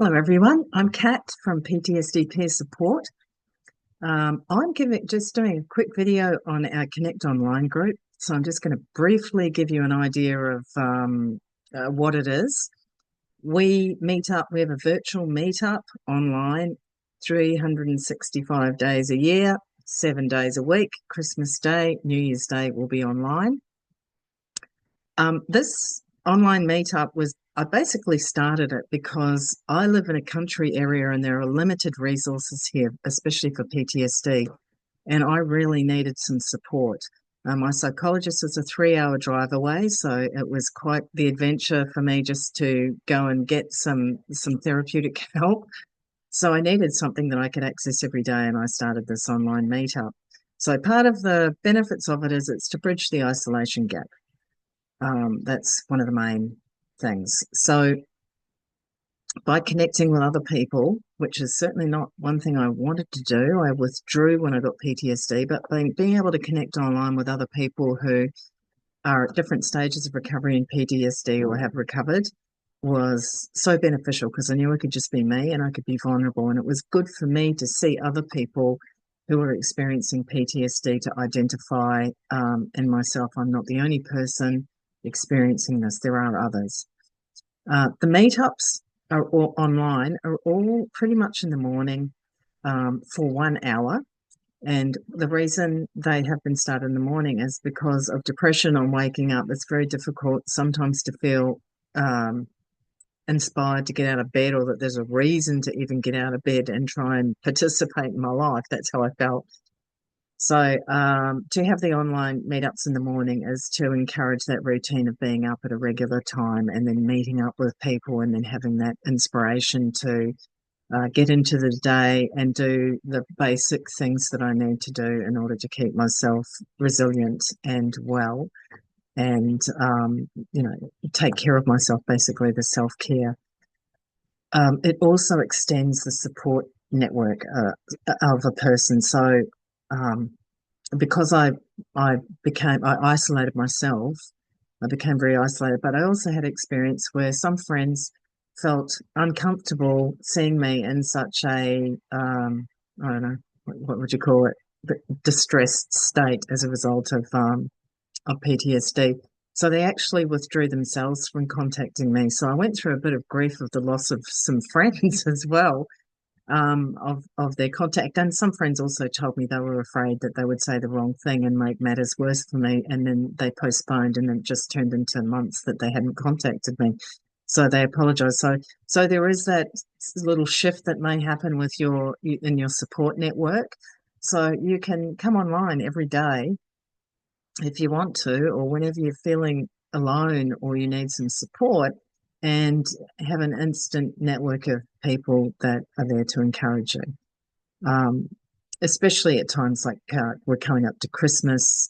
Hello everyone, I'm Kat from PTSD Peer Support. I'm just doing a quick video on our Connect Online group. So I'm just going to briefly give you an idea of what it is. We meet up, we have a virtual meetup online 365 days a year, 7 days a week. Christmas Day, New Year's Day will be online. This online meetup I basically started it because I live in a country area and there are limited resources here, especially for PTSD, and I really needed some support. My psychologist is a 3-hour drive away, so it was quite the adventure for me just to go and get some therapeutic help. So I needed something that I could access every day, and I started this online meetup. So part of the benefits of it is it's to bridge the isolation gap. That's one of the main things. So by connecting with other people, which is certainly not one thing I wanted to do, I withdrew when I got PTSD, but being able to connect online with other people who are at different stages of recovery in PTSD or have recovered was so beneficial because I knew it could just be me and I could be vulnerable. And it was good for me to see other people who were experiencing PTSD to identify in myself, I'm not the only person experiencing this. There are others. The meetups are all online, are all pretty much in the morning for 1 hour. And the reason they have been started in the morning is because of depression on waking up. It's very difficult sometimes to feel inspired to get out of bed, or that there's a reason to even get out of bed and try and participate in my life. That's how I felt. So to have the online meetups in the morning is to encourage that routine of being up at a regular time and then meeting up with people and then having that inspiration to get into the day and do the basic things that I need to do in order to keep myself resilient and well and, take care of myself, basically the self-care. It also extends the support network of a person. So because I isolated myself, I became very isolated, but I also had experience where some friends felt uncomfortable seeing me in such a, I don't know, what would you call it, distressed state as a result of PTSD. So they actually withdrew themselves from contacting me. So I went through a bit of grief of the loss of some friends as well, of their contact. And some friends also told me they were afraid that they would say the wrong thing and make matters worse for me. And then they postponed, and it just turned into months that they hadn't contacted me. So they apologise. So there is that little shift that may happen with in your support network. So you can come online every day if you want to, or whenever you're feeling alone or you need some support, and have an instant network of people that are there to encourage you. Especially at times like we're coming up to Christmas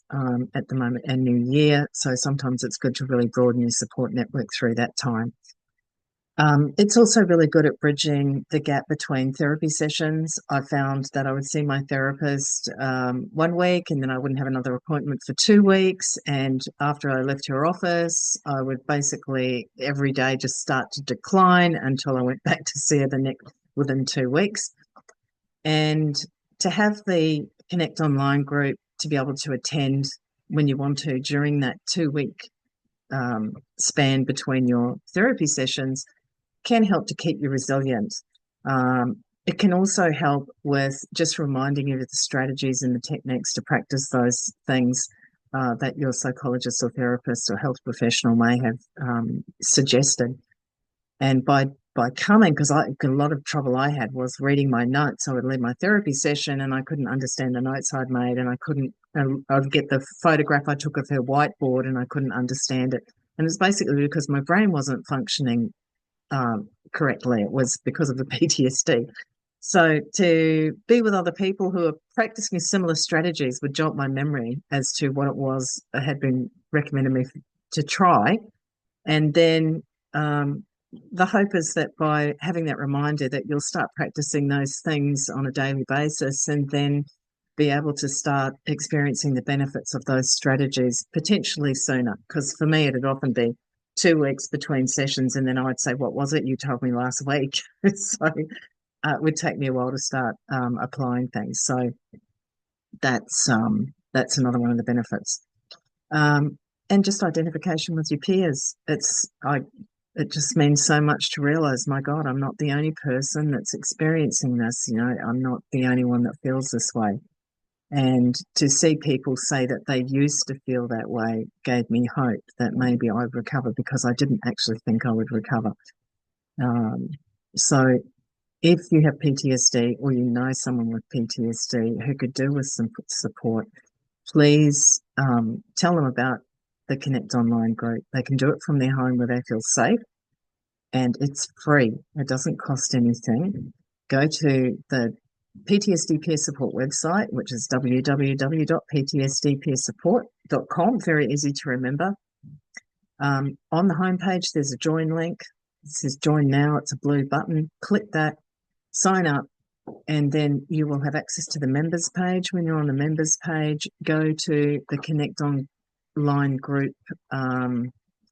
at the moment and New Year. So sometimes it's good to really broaden your support network through that time. It's also really good at bridging the gap between therapy sessions. I found that I would see my therapist 1 week, and then I wouldn't have another appointment for 2 weeks. And after I left her office, I would basically every day just start to decline until I went back to see her within 2 weeks. And to have the Connect Online group to be able to attend when you want to during that 2-week span between your therapy sessions can help to keep you resilient. It can also help with just reminding you of the strategies and the techniques to practice those things that your psychologist or therapist or health professional may have suggested. And by coming, because a lot of trouble I had was reading my notes. I would leave my therapy session and I couldn't understand the notes I'd made, and I'd get the photograph I took of her whiteboard and I couldn't understand it. And it's basically because my brain wasn't functioning correctly. It was because of the PTSD. So to be with other people who are practicing similar strategies would jog my memory as to what it was that had been recommended me to try. And then the hope is that by having that reminder that you'll start practicing those things on a daily basis and then be able to start experiencing the benefits of those strategies potentially sooner. Because for me, it'd often be 2 weeks between sessions, and then I'd say, "What was it you told me last week?" So it would take me a while to start applying things. So that's another one of the benefits. Um, and just identification with your peers. It just means so much to realize, my God, I'm not the only person that's experiencing this. You know, I'm not the only one that feels this way. And to see people say that they used to feel that way gave me hope that maybe I'd recover, because I didn't actually think I would recover. Um, so if you have PTSD, or you know someone with PTSD who could do with some support, please tell them about the Connect Online group. They can do it from their home where they feel safe, and it's free. It doesn't cost anything. Go to the PTSD Peer Support website, which is www.ptsdpeersupport.com. Very easy to remember. On the homepage, there's a join link. It says join now. It's a blue button. Click that, sign up, and then you will have access to the members page. When you're on the members page, go to the Connect Online group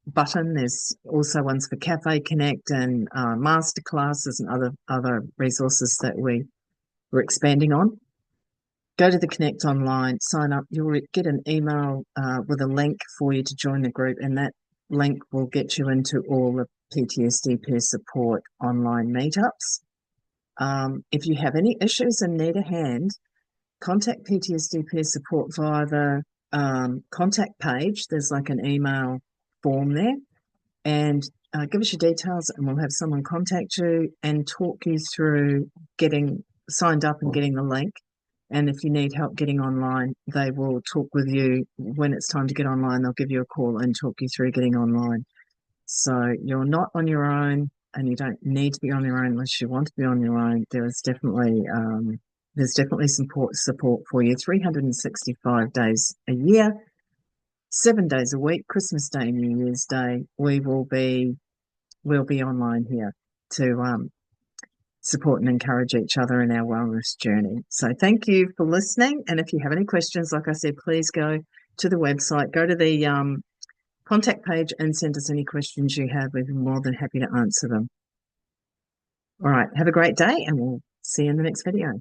button. There's also ones for Cafe Connect and masterclasses and other resources that we're expanding on. Go to the Connect Online, sign up. You'll get an email with a link for you to join the group, and that link will get you into all the PTSD Peer Support online meetups. If you have any issues and need a hand, contact PTSD Peer Support via the contact page. There's like an email form there, and give us your details, and we'll have someone contact you and talk you through getting signed up and getting the link. And if you need help getting online, they will talk with you when it's time to get online. They'll give you a call and talk you through getting online. So you're not on your own, and you don't need to be on your own unless you want to be on your own. There's definitely support for you 365 days a year, 7 days a week. Christmas Day, New Year's Day, we'll be online here to support and encourage each other in our wellness journey. So thank you for listening. And if you have any questions, like I said, please go to the website, go to the contact page, and send us any questions you have. We're more than happy to answer them. All right. Have a great day, and we'll see you in the next video.